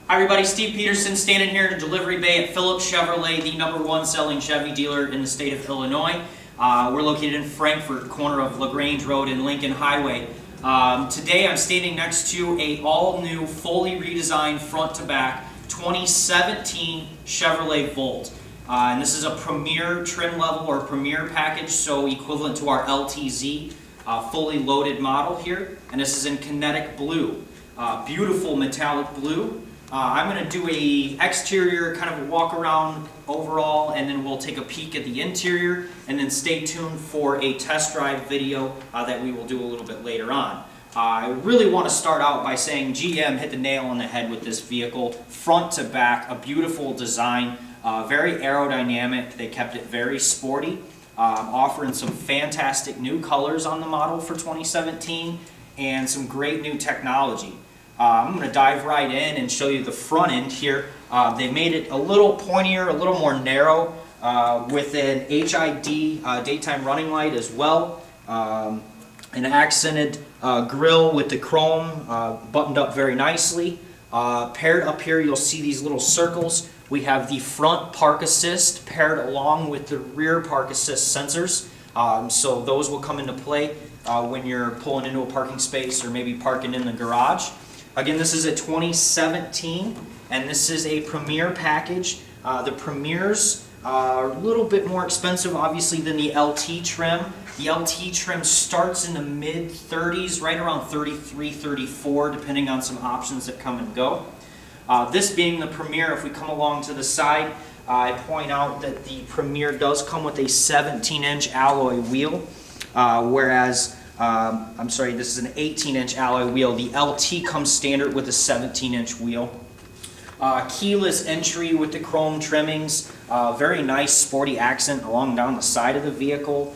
Hi everybody, Steve Peterson standing here in a delivery bay at Phillips Chevrolet, the #1 selling Chevy dealer in the state of Illinois. We're located in Frankfort, corner of LaGrange Road and Lincoln Highway. Today I'm standing next to a all-new, fully redesigned front-to-back 2017 Chevrolet Volt. And this is a premier trim level or premier package, so equivalent to our LTZ fully loaded model here. And this is in kinetic blue, beautiful metallic blue. I'm going to do a exterior kind of walk around overall, and then we'll take a peek at the interior, and then stay tuned for a test drive video that we will do a little bit later on. I really want to start out by saying GM hit the nail on the head with this vehicle, front to back, a beautiful design, very aerodynamic. They kept it very sporty, offering some fantastic new colors on the model for 2017 and some great new technology. I'm going to dive right in and show you the front end here. They made it a little pointier, a little more narrow, with an HID daytime running light as well. An accented grille with the chrome buttoned up very nicely. Paired up here, you'll see these little circles. We have the front park assist paired along with the rear park assist sensors. So those will come into play when you're pulling into a parking space or maybe parking in the garage. Again, this is a 2017, and this is a Premier package. The Premiers are a little bit more expensive, obviously, than the LT trim. The LT trim starts in the mid-30s, right around 33, 34, depending on some options that come and go. This being the Premier, if we come along to the side, I point out that the Premier does come with a 17-inch alloy wheel, whereas this is an 18-inch alloy wheel. The LT comes standard with a 17-inch wheel. Keyless entry with the chrome trimmings. Very nice sporty accent along down the side of the vehicle.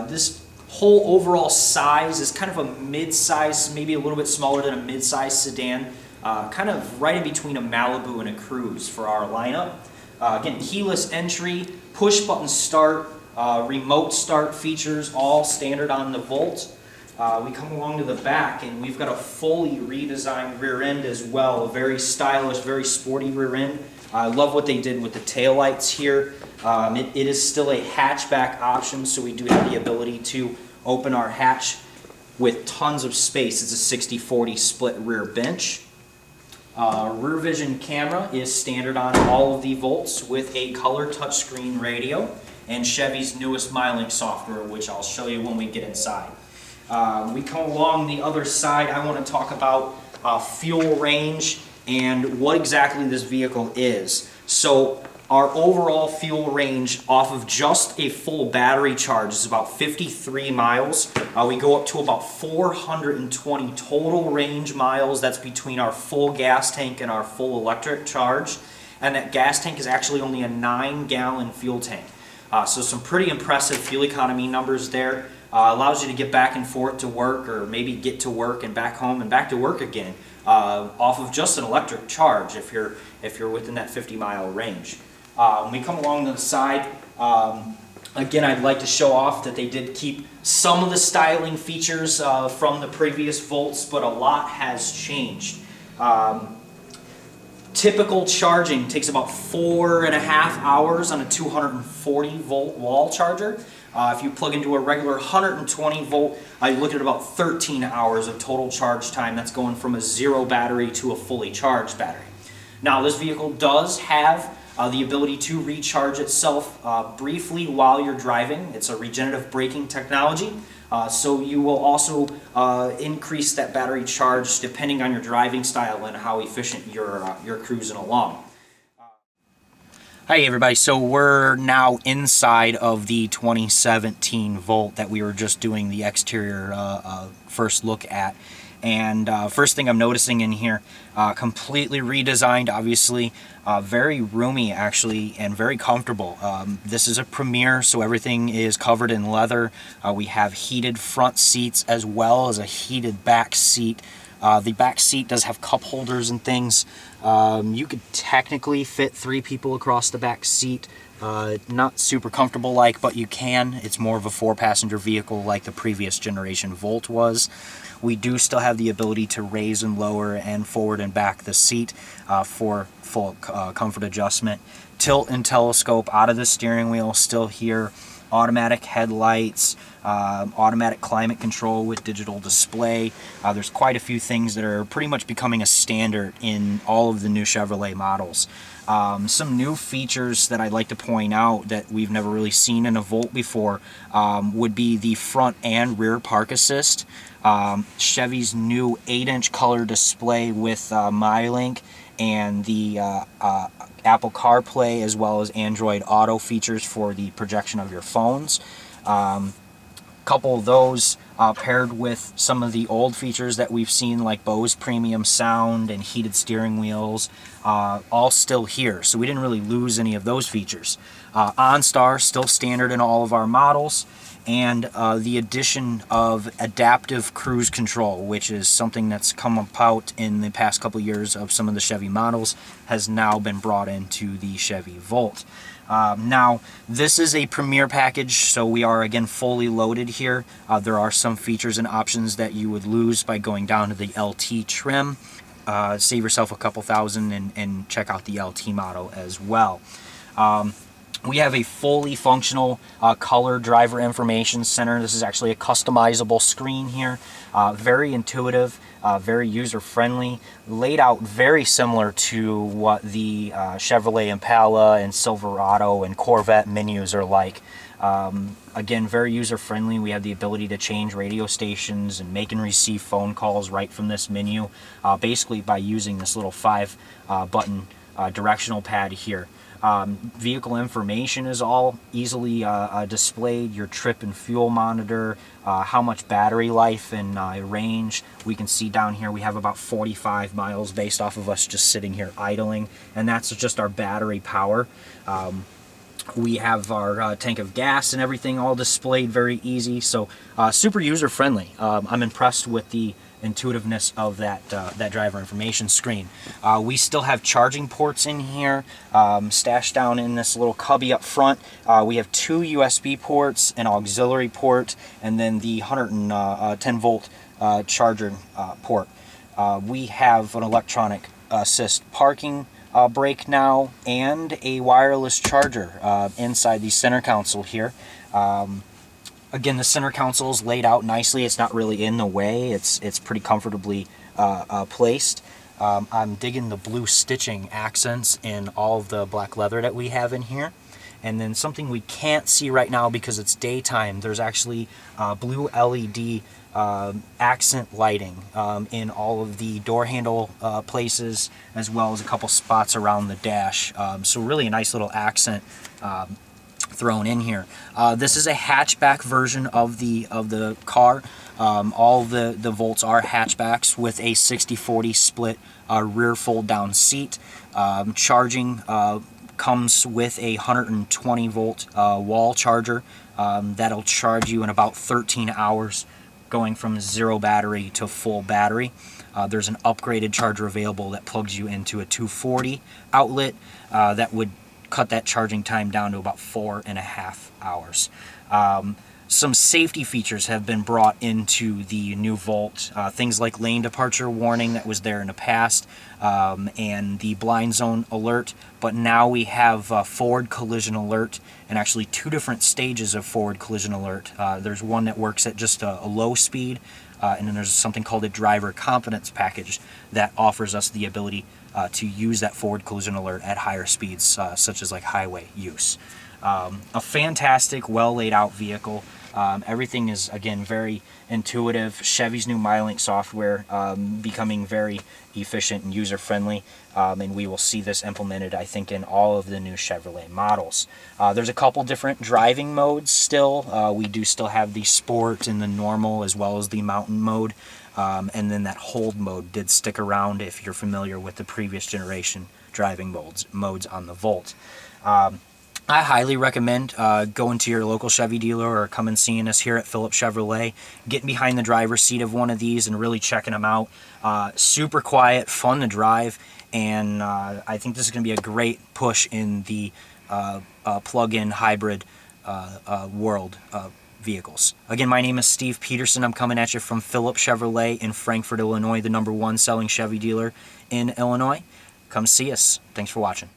This whole overall size is kind of a mid-size, maybe a little bit smaller than a mid-size sedan. Kind of right in between a Malibu and a Cruze for our lineup. Again, keyless entry, push-button start, remote start features, all standard on the Volt. We come along to the back, and we've got a fully redesigned rear end as well. A very stylish, very sporty rear end. I love what they did with the taillights here. It is still a hatchback option, so we do have the ability to open our hatch with tons of space. It's a 60-40 split rear bench. Rear vision camera is standard on all of the Volts with a color touchscreen radio and Chevy's newest MyLink software, which I'll show you when we get inside. We come along the other side. I want to talk about fuel range and what exactly this vehicle is. So our overall fuel range off of just a full battery charge is about 53 miles. We go up to about 420 total range miles. That's between our full gas tank and our full electric charge. And that gas tank is actually only a 9-gallon fuel tank. So some pretty impressive fuel economy numbers there. Allows you to get back and forth to work, or maybe get to work and back home and back to work again off of just an electric charge if you're within that 50-mile range. When we come along to the side, again, I'd like to show off that they did keep some of the styling features from the previous Volts, but a lot has changed. Typical charging takes about 4.5 hours on a 240-volt wall charger. If you plug into a regular 120-volt, you look at about 13 hours of total charge time. That's going from a zero battery to a fully charged battery. Now, this vehicle does have the ability to recharge itself briefly while you're driving. It's a regenerative braking technology, so you will also increase that battery charge depending on your driving style and how efficient you're cruising along. Hi everybody, so we're now inside of the 2017 Volt that we were just doing the exterior first look at. And first thing I'm noticing in here, completely redesigned, obviously, very roomy actually, and very comfortable. This is a Premier, so everything is covered in leather. We have heated front seats as well as a heated back seat. The back seat does have cup holders and things. You could technically fit 3 people across the back seat, Not super comfortable like, but you can. It's more of a 4-passenger vehicle like the previous generation Volt was. We do still have the ability to raise and lower and forward and back the seat for full comfort adjustment. Tilt and telescope out of the steering wheel still here. Automatic headlights, automatic climate control with digital display. There's quite a few things that are pretty much becoming a standard in all of the new Chevrolet models. Some new features that I'd like to point out that we've never really seen in a Volt before would be the front and rear park assist. Chevy's new 8-inch color display with MyLink and the Apple CarPlay as well as Android Auto features for the projection of your phones. Couple of those paired with some of the old features that we've seen like Bose premium sound and heated steering wheels, all still here. So we didn't really lose any of those features. OnStar still standard in all of our models, and the addition of adaptive cruise control, which is something that's come about in the past couple years of some of the Chevy models, has now been brought into the Chevy Volt. Now, this is a Premier package, so we are again fully loaded here. There are some features and options that you would lose by going down to the LT trim. Save yourself a couple thousand and check out the LT model as well. We have a fully functional color driver information center. This is actually a customizable screen here. Very intuitive, very user-friendly, laid out very similar to what the Chevrolet Impala and Silverado and Corvette menus are like. Again, very user-friendly. We have the ability to change radio stations and make and receive phone calls right from this menu, basically by using this little 5-button directional pad here. Vehicle information is all easily displayed, your trip and fuel monitor, how much battery life and range. We can see down here we have about 45 miles based off of us just sitting here idling, and that's just our battery power. We have our tank of gas and everything all displayed very easy, so super user friendly. I'm impressed with the intuitiveness of that driver information screen. We still have charging ports in here, stashed down in this little cubby up front. We have 2 USB ports, an auxiliary port, and then the 110 volt charger port. We have an electronic assist parking brake now, and a wireless charger inside the center console here. Again, the center console is laid out nicely. It's not really in the way. It's pretty comfortably placed. I'm digging the blue stitching accents in all of the black leather that we have in here. And then something we can't see right now because it's daytime, there's actually blue LED accent lighting in all of the door handle places, as well as a couple spots around the dash. So really a nice little accent thrown in here. This is a hatchback version of the car. All the Volts are hatchbacks with a 60-40 split rear fold down seat. Charging comes with a 120 volt wall charger that'll charge you in about 13 hours, going from 0 battery to full battery. There's an upgraded charger available that plugs you into a 240 outlet that would cut that charging time down to about 4.5 hours. Some safety features have been brought into the new Volt. Things like lane departure warning that was there in the past, and the blind zone alert, but now we have forward collision alert, and actually 2 different stages of forward collision alert. There's one that works at just a low speed, and then there's something called a driver confidence package that offers us the ability to use that forward collision alert at higher speeds, such as like highway use. A fantastic, well laid out vehicle. Everything is, again, very intuitive. Chevy's new MyLink software becoming very efficient and user-friendly, and we will see this implemented, I think, in all of the new Chevrolet models. There's a couple different driving modes still. We do still have the Sport and the Normal, as well as the Mountain mode, and then that Hold mode did stick around if you're familiar with the previous generation driving modes on the Volt. I highly recommend going to your local Chevy dealer or come and seeing us here at Phillips Chevrolet, getting behind the driver's seat of one of these and really checking them out. Super quiet, fun to drive, and I think this is going to be a great push in the plug-in hybrid world vehicles. Again, my name is Steve Peterson. I'm coming at you from Phillips Chevrolet in Frankfort, Illinois, the #1 selling Chevy dealer in Illinois. Come see us. Thanks for watching.